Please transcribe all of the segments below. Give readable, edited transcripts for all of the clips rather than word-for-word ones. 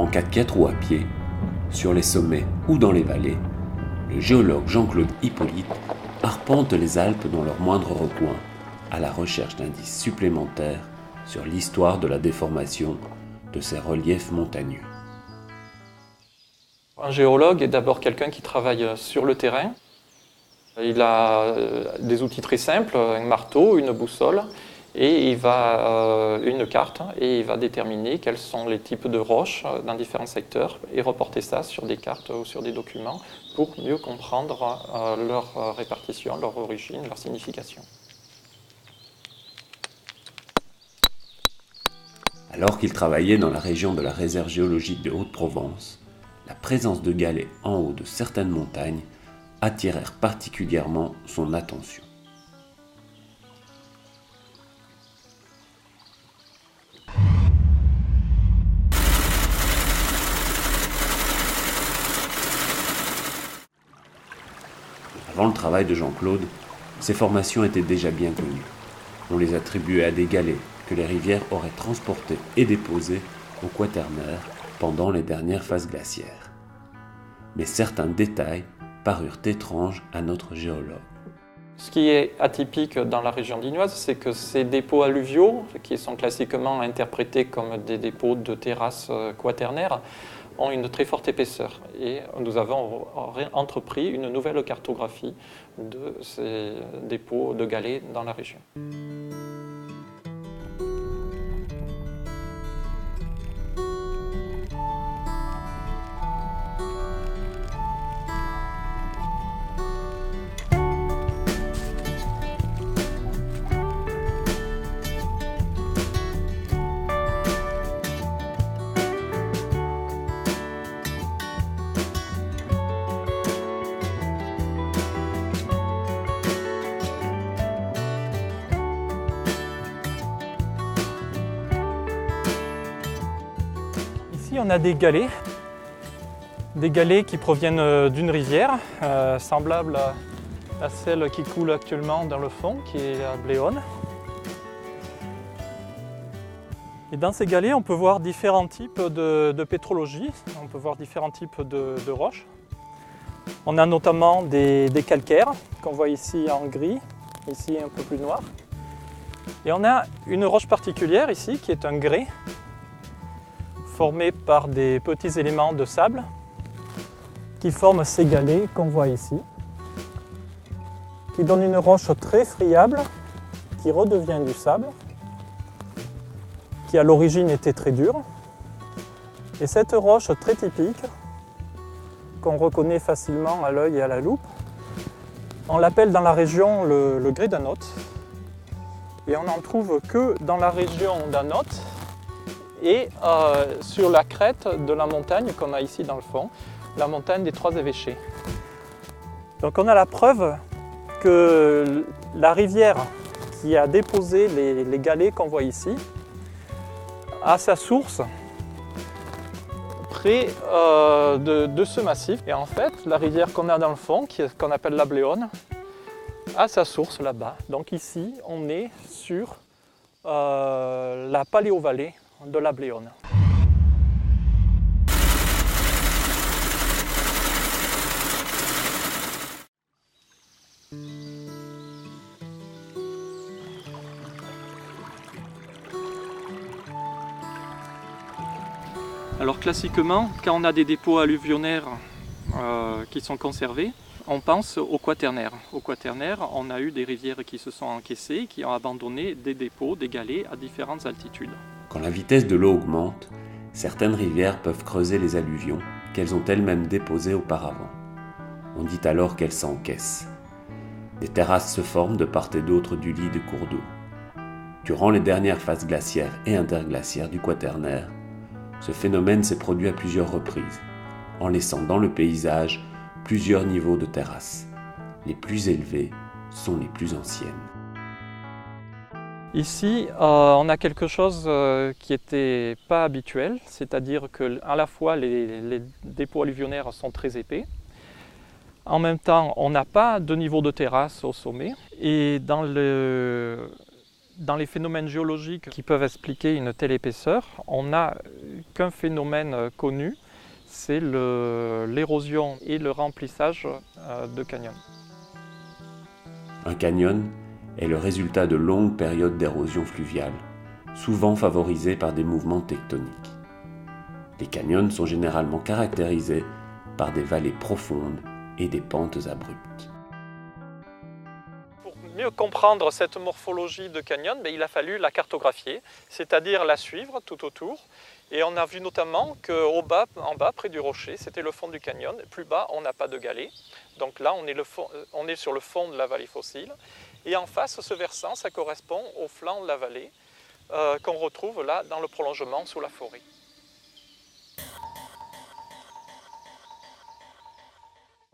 4x4 ou à pied, sur les sommets ou dans les vallées, le géologue Jean-Claude Hippolyte arpente les Alpes dans leurs moindres recoins, à la recherche d'indices supplémentaires sur l'histoire de la déformation de ces reliefs montagneux. Un géologue est d'abord quelqu'un qui travaille sur le terrain. Il a des outils très simples, un marteau, une boussole, et une carte, et il va déterminer quels sont les types de roches dans différents secteurs et reporter ça sur des cartes ou sur des documents pour mieux comprendre leur répartition, leur origine, leur signification. Alors qu'il travaillait dans la région de la réserve géologique de Haute-Provence, la présence de galets en haut de certaines montagnes attirèrent particulièrement son attention. Avant le travail de Jean-Claude, ces formations étaient déjà bien connues. On les attribuait à des galets que les rivières auraient transportés et déposés au Quaternaire pendant les dernières phases glaciaires. Mais certains détails parurent étranges à notre géologue. Ce qui est atypique dans la région dinoise, c'est que ces dépôts alluviaux, qui sont classiquement interprétés comme des dépôts de terrasses quaternaires, ont une très forte épaisseur. Et nous avons entrepris une nouvelle cartographie de ces dépôts de galets dans la région. Ici, on a des galets qui proviennent d'une rivière, semblable à celle qui coule actuellement dans le fond, qui est la Bléone. Et dans ces galets, on peut voir différents types de pétrologie, on peut voir différents types de roches. On a notamment des calcaires, qu'on voit ici en gris, ici un peu plus noir. Et on a une roche particulière ici, qui est un grès, formé par des petits éléments de sable qui forment ces galets qu'on voit ici, qui donnent une roche très friable, qui redevient du sable, qui à l'origine était très dure. Et cette roche très typique, qu'on reconnaît facilement à l'œil et à la loupe, on l'appelle dans la région le grès d'Anote. Et on n'en trouve que dans la région d'Anote et sur la crête de la montagne qu'on a ici dans le fond, la montagne des Trois Évêchés. Donc on a la preuve que la rivière qui a déposé les galets qu'on voit ici a sa source près de ce massif. Et en fait, la rivière qu'on a dans le fond, qu'on appelle la Bléone, a sa source là-bas. Donc ici, on est sur la paléovallée de la Bléone. Alors classiquement, quand on a des dépôts alluvionnaires qui sont conservés, on pense au Quaternaire. Au Quaternaire, on a eu des rivières qui se sont encaissées, qui ont abandonné des dépôts, des galets à différentes altitudes. Quand la vitesse de l'eau augmente, certaines rivières peuvent creuser les alluvions qu'elles ont elles-mêmes déposées auparavant. On dit alors qu'elles s'encaissent. Des terrasses se forment de part et d'autre du lit des cours d'eau. Durant les dernières phases glaciaires et interglaciaires du Quaternaire, ce phénomène s'est produit à plusieurs reprises, en laissant dans le paysage plusieurs niveaux de terrasses. Les plus élevés sont les plus anciennes. Ici, on a quelque chose qui n'était pas habituel, c'est-à-dire qu'à la fois les dépôts alluvionnaires sont très épais, en même temps on n'a pas de niveau de terrasse au sommet, et dans Dans les phénomènes géologiques qui peuvent expliquer une telle épaisseur, on n'a qu'un phénomène connu, c'est l'érosion et le remplissage de canyons. Un canyon est le résultat de longues périodes d'érosion fluviale, souvent favorisées par des mouvements tectoniques. Les canyons sont généralement caractérisés par des vallées profondes et des pentes abruptes. Pour mieux comprendre cette morphologie de canyon, il a fallu la cartographier, c'est-à-dire la suivre tout autour. Et on a vu notamment qu'en bas, près du rocher, c'était le fond du canyon. Plus bas, on n'a pas de galets. Donc là, on est sur le fond de la vallée fossile. Et en face, ce versant, ça correspond au flanc de la vallée qu'on retrouve là dans le prolongement sous la forêt.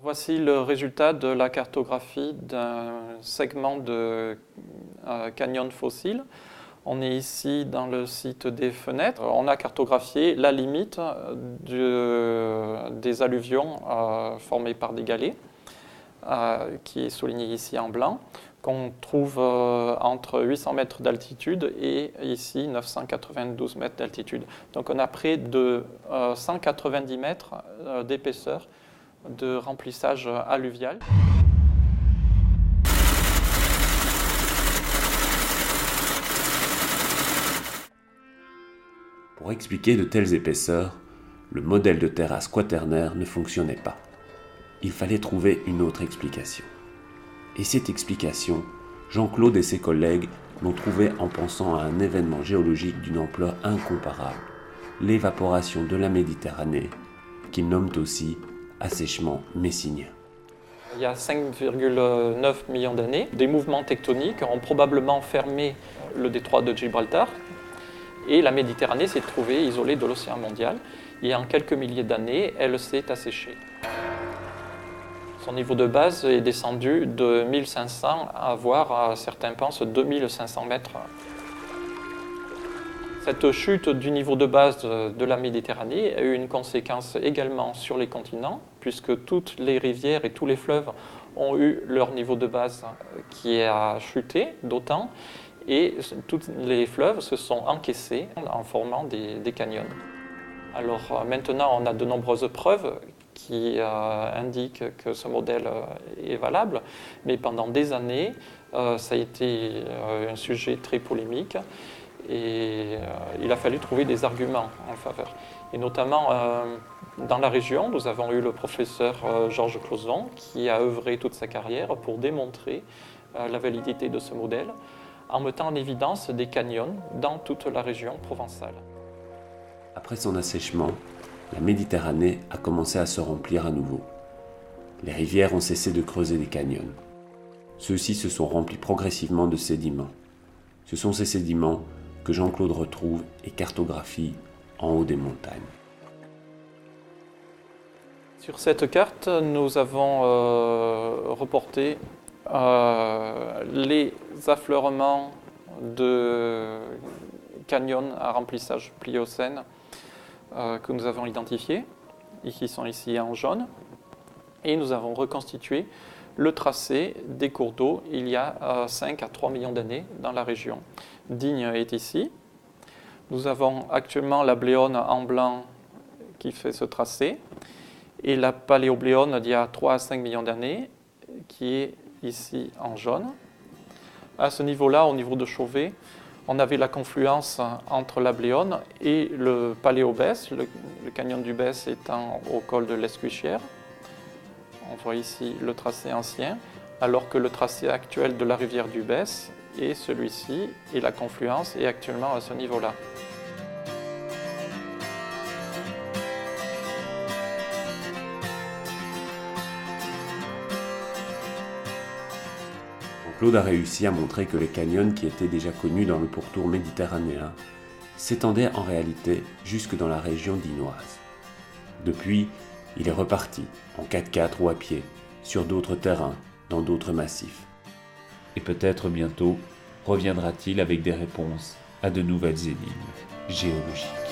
Voici le résultat de la cartographie d'un segment de canyon fossile. On est ici dans le site des Fenêtres. On a cartographié la limite des alluvions formées par des galets, qui est souligné ici en blanc, qu'on trouve entre 800 mètres d'altitude et ici 992 mètres d'altitude. Donc on a près de 190 mètres d'épaisseur de remplissage alluvial. Pour expliquer de telles épaisseurs, le modèle de terrasse quaternaire ne fonctionnait pas. Il fallait trouver une autre explication. Et cette explication, Jean-Claude et ses collègues l'ont trouvée en pensant à un événement géologique d'une ampleur incomparable, l'évaporation de la Méditerranée, qu'ils nomment aussi assèchement messinien. Il y a 5,9 millions d'années, des mouvements tectoniques ont probablement fermé le détroit de Gibraltar et la Méditerranée s'est trouvée isolée de l'océan mondial et en quelques milliers d'années, elle s'est asséchée. Son niveau de base est descendu de 1500 à voire, certains pensent, 2500 mètres. Cette chute du niveau de base de la Méditerranée a eu une conséquence également sur les continents, puisque toutes les rivières et tous les fleuves ont eu leur niveau de base qui a chuté d'autant, et tous les fleuves se sont encaissés en formant des canyons. Alors maintenant, on a de nombreuses preuves qui indiquent que ce modèle est valable, mais pendant des années, ça a été un sujet très polémique. Et il a fallu trouver des arguments en faveur. Et notamment, dans la région, nous avons eu le professeur Georges Clauzon qui a œuvré toute sa carrière pour démontrer la validité de ce modèle en mettant en évidence des canyons dans toute la région provençale. Après son assèchement, la Méditerranée a commencé à se remplir à nouveau. Les rivières ont cessé de creuser des canyons. Ceux-ci se sont remplis progressivement de sédiments. Ce sont ces sédiments que Jean-Claude retrouve et cartographie en haut des montagnes. Sur cette carte, nous avons reporté les affleurements de canyons à remplissage pliocène que nous avons identifiés, et qui sont ici en jaune. Et nous avons reconstitué le tracé des cours d'eau il y a 5 à 3 millions d'années dans la région. Digne est ici. Nous avons actuellement la Bléone en blanc qui fait ce tracé et la Paléobléone d'il y a 3 à 5 millions d'années qui est ici en jaune. À ce niveau-là, au niveau de Chauvet, on avait la confluence entre la Bléone et le Paléobès, le canyon du Bès étant au col de l'Escuichière. On voit ici le tracé ancien, alors que le tracé actuel de la rivière du Bès est celui-ci, et la confluence est actuellement à ce niveau-là. Claude a réussi à montrer que les canyons qui étaient déjà connus dans le pourtour méditerranéen s'étendaient en réalité jusque dans la région dinoise. Depuis, il est reparti, en 4x4 ou à pied, sur d'autres terrains, dans d'autres massifs. Et peut-être bientôt reviendra-t-il avec des réponses à de nouvelles énigmes géologiques.